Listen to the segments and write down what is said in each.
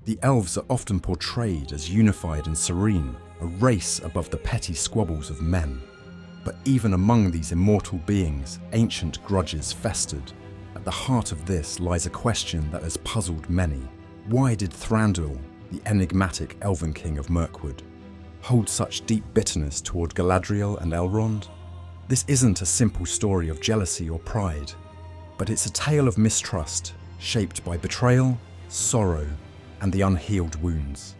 The elves are often portrayed as unified and serene, a race above the petty squabbles of men. But even among these immortal beings, ancient grudges festered. At the heart of this lies a question that has puzzled many. Why did Thranduil, the enigmatic Elvenking of Mirkwood, hold such deep bitterness toward Galadriel and Elrond? This isn't a simple story of jealousy or pride, but it's a tale of mistrust, shaped by betrayal, sorrow, and the unhealed wounds.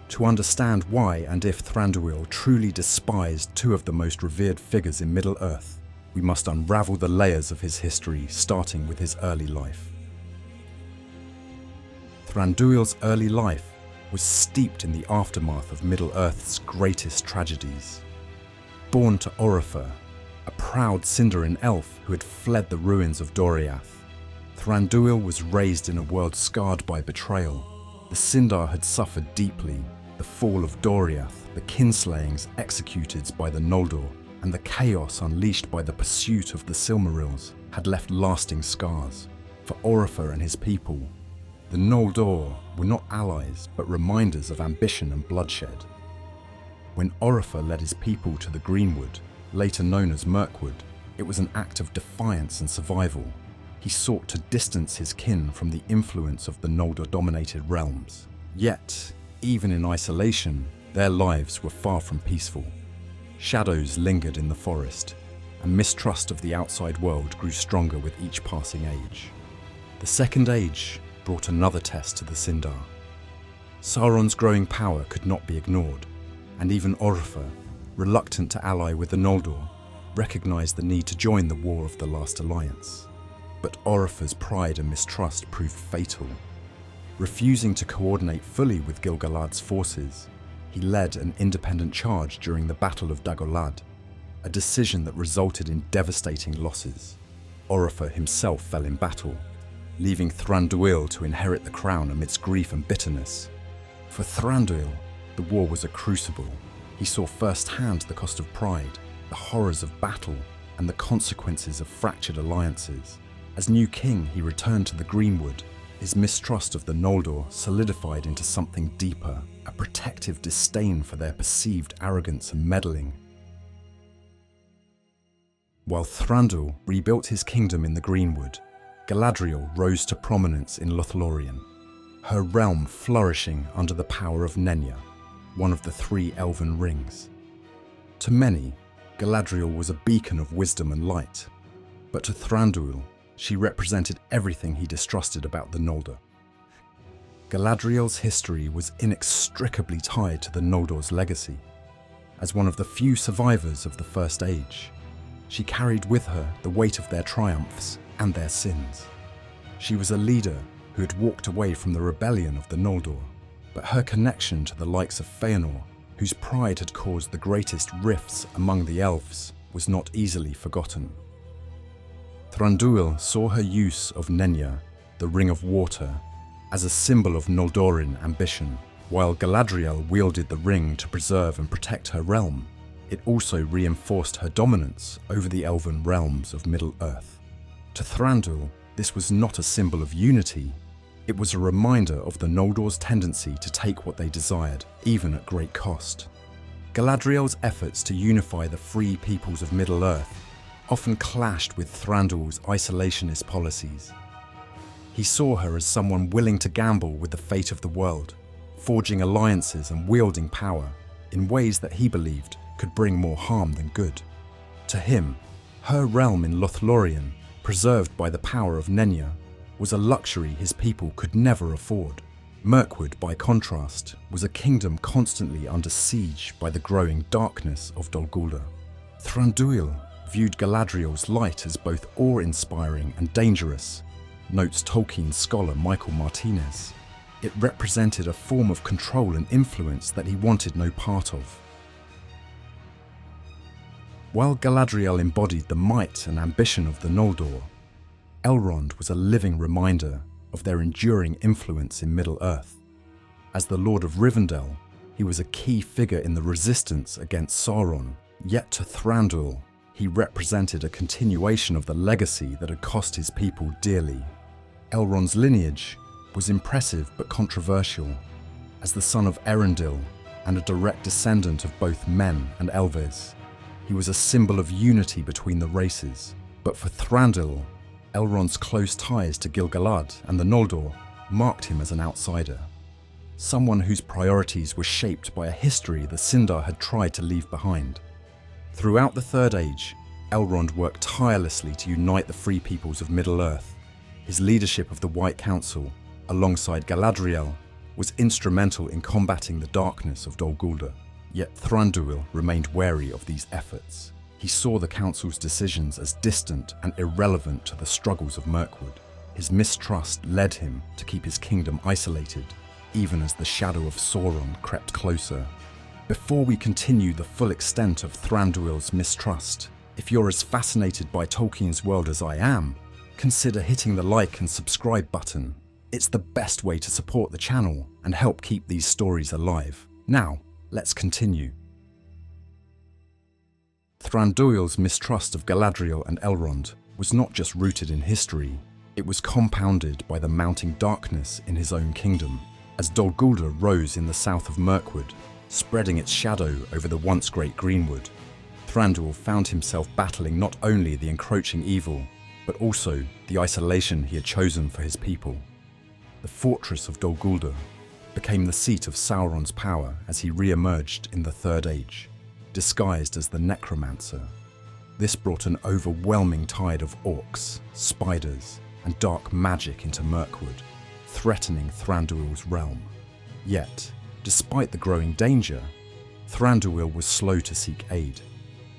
To understand why and if Thranduil truly despised two of the most revered figures in Middle-earth, we must unravel the layers of his history, starting with his early life. Thranduil's early life was steeped in the aftermath of Middle-earth's greatest tragedies. Born to Oropher, a proud Sindarin elf who had fled the ruins of Doriath, Thranduil was raised in a world scarred by betrayal. The Sindar had suffered deeply. The fall of Doriath, the kinslayings executed by the Noldor, and the chaos unleashed by the pursuit of the Silmarils had left lasting scars. For Oropher and his people, the Noldor were not allies but reminders of ambition and bloodshed. When Oropher led his people to the Greenwood, later known as Mirkwood, it was an act of defiance and survival. He sought to distance his kin from the influence of the Noldor-dominated realms. Yet, even in isolation, their lives were far from peaceful. Shadows lingered in the forest, and mistrust of the outside world grew stronger with each passing age. The Second Age brought another test to the Sindar. Sauron's growing power could not be ignored, and even Oropher, reluctant to ally with the Noldor, recognized the need to join the War of the Last Alliance. But Oropher's pride and mistrust proved fatal. Refusing to coordinate fully with Gil-galad's forces, he led an independent charge during the Battle of Dagolad, a decision that resulted in devastating losses. Oropher himself fell in battle, leaving Thranduil to inherit the crown amidst grief and bitterness. For Thranduil, the war was a crucible. He saw firsthand the cost of pride, the horrors of battle, and the consequences of fractured alliances. As new king, he returned to the Greenwood. His mistrust of the Noldor solidified into something deeper, a protective disdain for their perceived arrogance and meddling. While Thranduil rebuilt his kingdom in the Greenwood, Galadriel rose to prominence in Lothlorien, her realm flourishing under the power of Nenya, one of the 3 Elven Rings. To many, Galadriel was a beacon of wisdom and light, but to Thranduil, she represented everything he distrusted about the Noldor. Galadriel's history was inextricably tied to the Noldor's legacy. As one of the few survivors of the First Age, she carried with her the weight of their triumphs and their sins. She was a leader who had walked away from the rebellion of the Noldor, but her connection to the likes of Feanor, whose pride had caused the greatest rifts among the elves, was not easily forgotten. Thranduil saw her use of Nenya, the Ring of Water, as a symbol of Noldoran ambition. While Galadriel wielded the ring to preserve and protect her realm, it also reinforced her dominance over the elven realms of Middle-earth. To Thranduil, this was not a symbol of unity. It was a reminder of the Noldor's tendency to take what they desired, even at great cost. Galadriel's efforts to unify the free peoples of Middle-earth often clashed with Thranduil's isolationist policies. He saw her as someone willing to gamble with the fate of the world, forging alliances and wielding power in ways that he believed could bring more harm than good. To him, her realm in Lothlorien, preserved by the power of Nenya, was a luxury his people could never afford. Mirkwood, by contrast, was a kingdom constantly under siege by the growing darkness of Dol Guldur. Thranduil viewed Galadriel's light as both awe-inspiring and dangerous, notes Tolkien scholar Michael Martinez. It represented a form of control and influence that he wanted no part of. While Galadriel embodied the might and ambition of the Noldor, Elrond was a living reminder of their enduring influence in Middle-earth. As the Lord of Rivendell, he was a key figure in the resistance against Sauron, yet to Thranduil, he represented a continuation of the legacy that had cost his people dearly. Elrond's lineage, was impressive but controversial. As the son of Elrond and a direct descendant of both men and elves, he was a symbol of unity between the races. But for Thranduil, Elrond's close ties to Gil-galad and the Noldor marked him as an outsider. Someone whose priorities were shaped by a history the Sindar had tried to leave behind. Throughout the Third Age, Elrond worked tirelessly to unite the free peoples of Middle-earth. His leadership of the White Council, alongside Galadriel, was instrumental in combating the darkness of Dol Guldur. Yet Thranduil remained wary of these efforts. He saw the Council's decisions as distant and irrelevant to the struggles of Mirkwood. His mistrust led him to keep his kingdom isolated, even as the shadow of Sauron crept closer. Before we continue the full extent of Thranduil's mistrust, if you're as fascinated by Tolkien's world as I am, consider hitting the like and subscribe button. It's the best way to support the channel and help keep these stories alive. Now, let's continue. Thranduil's mistrust of Galadriel and Elrond was not just rooted in history, it was compounded by the mounting darkness in his own kingdom. As Dol Guldur rose in the south of Mirkwood, spreading its shadow over the once great Greenwood, Thranduil found himself battling not only the encroaching evil, but also the isolation he had chosen for his people. The fortress of Dol Guldur became the seat of Sauron's power as he re-emerged in the Third Age, disguised as the Necromancer. This brought an overwhelming tide of orcs, spiders, and dark magic into Mirkwood, threatening Thranduil's realm. Yet, despite the growing danger, Thranduil was slow to seek aid.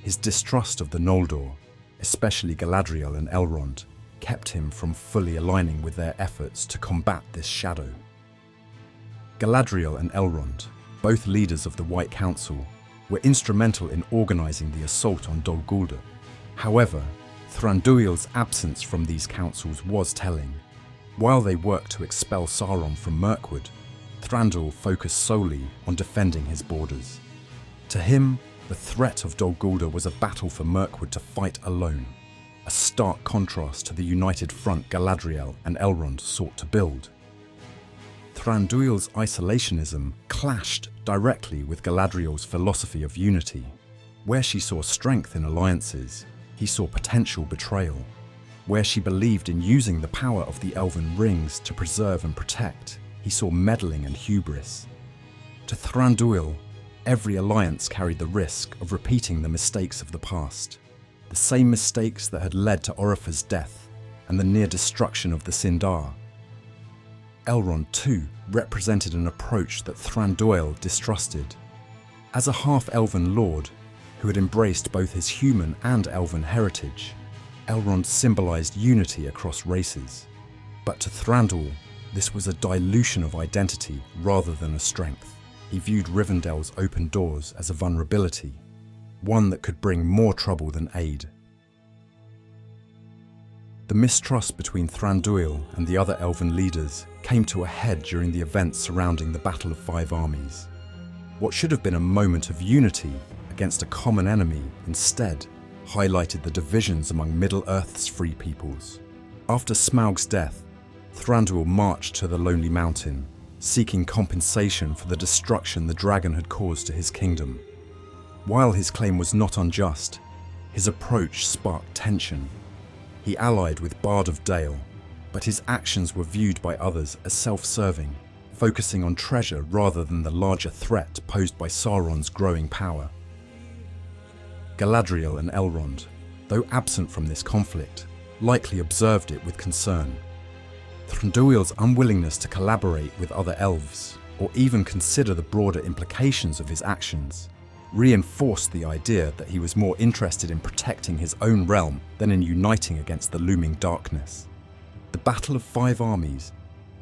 His distrust of the Noldor, especially Galadriel and Elrond, kept him from fully aligning with their efforts to combat this shadow. Galadriel and Elrond, both leaders of the White Council, were instrumental in organising the assault on Dol Guldur. However, Thranduil's absence from these councils was telling. While they worked to expel Sauron from Mirkwood, Thranduil focused solely on defending his borders. To him, the threat of Dol Guldur was a battle for Mirkwood to fight alone, a stark contrast to the united front Galadriel and Elrond sought to build. Thranduil's isolationism clashed directly with Galadriel's philosophy of unity. Where she saw strength in alliances, he saw potential betrayal. Where she believed in using the power of the Elven Rings to preserve and protect, he saw meddling and hubris. To Thranduil, every alliance carried the risk of repeating the mistakes of the past. The same mistakes that had led to Oropher's death and the near destruction of the Sindar. Elrond too represented an approach that Thranduil distrusted. As a half-elven lord who had embraced both his human and elven heritage, Elrond symbolized unity across races. But to Thranduil, this was a dilution of identity rather than a strength. He viewed Rivendell's open doors as a vulnerability, one that could bring more trouble than aid. The mistrust between Thranduil and the other elven leaders came to a head during the events surrounding the Battle of Five Armies. What should have been a moment of unity against a common enemy instead highlighted the divisions among Middle-earth's free peoples. After Smaug's death, Thranduil marched to the Lonely Mountain, seeking compensation for the destruction the dragon had caused to his kingdom. While his claim was not unjust, his approach sparked tension. He allied with Bard of Dale, but his actions were viewed by others as self-serving, focusing on treasure rather than the larger threat posed by Sauron's growing power. Galadriel and Elrond, though absent from this conflict, likely observed it with concern. Thranduil's unwillingness to collaborate with other elves, or even consider the broader implications of his actions, reinforced the idea that he was more interested in protecting his own realm than in uniting against the looming darkness. The Battle of Five Armies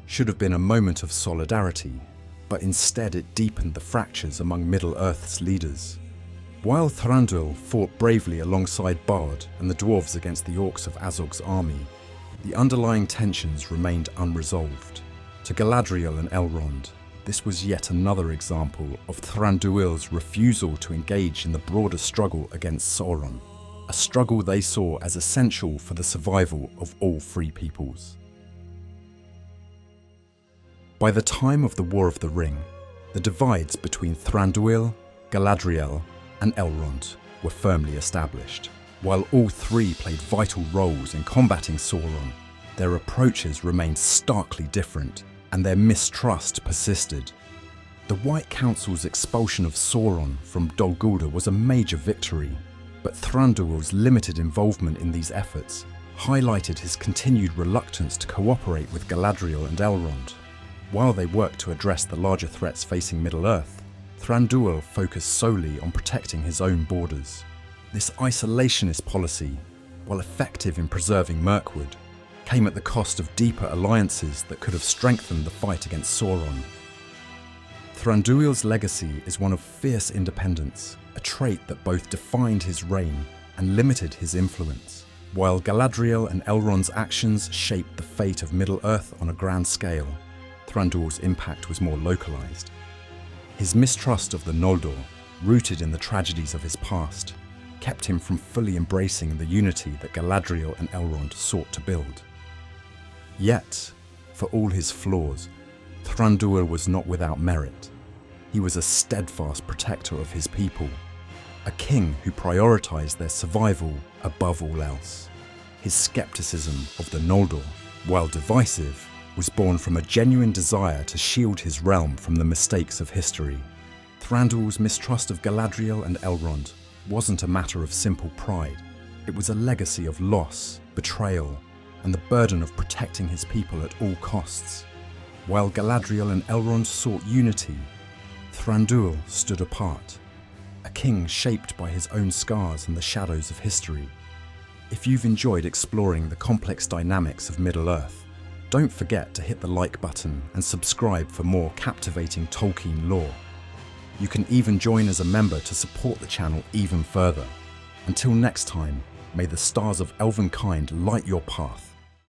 should have been a moment of solidarity, but instead it deepened the fractures among Middle-earth's leaders. While Thranduil fought bravely alongside Bard and the dwarves against the orcs of Azog's army, the underlying tensions remained unresolved. To Galadriel and Elrond, this was yet another example of Thranduil's refusal to engage in the broader struggle against Sauron, a struggle they saw as essential for the survival of all free peoples. By the time of the War of the Ring, the divides between Thranduil, Galadriel, and Elrond were firmly established. While all three played vital roles in combating Sauron, their approaches remained starkly different, and their mistrust persisted. The White Council's expulsion of Sauron from Dol Guldur was a major victory, but Thranduil's limited involvement in these efforts highlighted his continued reluctance to cooperate with Galadriel and Elrond. While they worked to address the larger threats facing Middle-earth, Thranduil focused solely on protecting his own borders. This isolationist policy, while effective in preserving Mirkwood, came at the cost of deeper alliances that could have strengthened the fight against Sauron. Thranduil's legacy is one of fierce independence, a trait that both defined his reign and limited his influence, while Galadriel and Elrond's actions shaped the fate of Middle-earth on a grand scale. Thranduil's impact was more localized. His mistrust of the Noldor, rooted in the tragedies of his past, kept him from fully embracing the unity that Galadriel and Elrond sought to build. Yet, for all his flaws, Thranduil was not without merit. He was a steadfast protector of his people, a king who prioritized their survival above all else. His skepticism of the Noldor, while divisive, was born from a genuine desire to shield his realm from the mistakes of history. Thranduil's mistrust of Galadriel and Elrond wasn't a matter of simple pride. It was a legacy of loss, betrayal, and the burden of protecting his people at all costs. While Galadriel and Elrond sought unity, Thranduil stood apart, a king shaped by his own scars and the shadows of history. If you've enjoyed exploring the complex dynamics of Middle-earth, don't forget to hit the like button and subscribe for more captivating Tolkien lore. You can even join as a member to support the channel even further. Until next time, may the stars of Elvenkind light your path.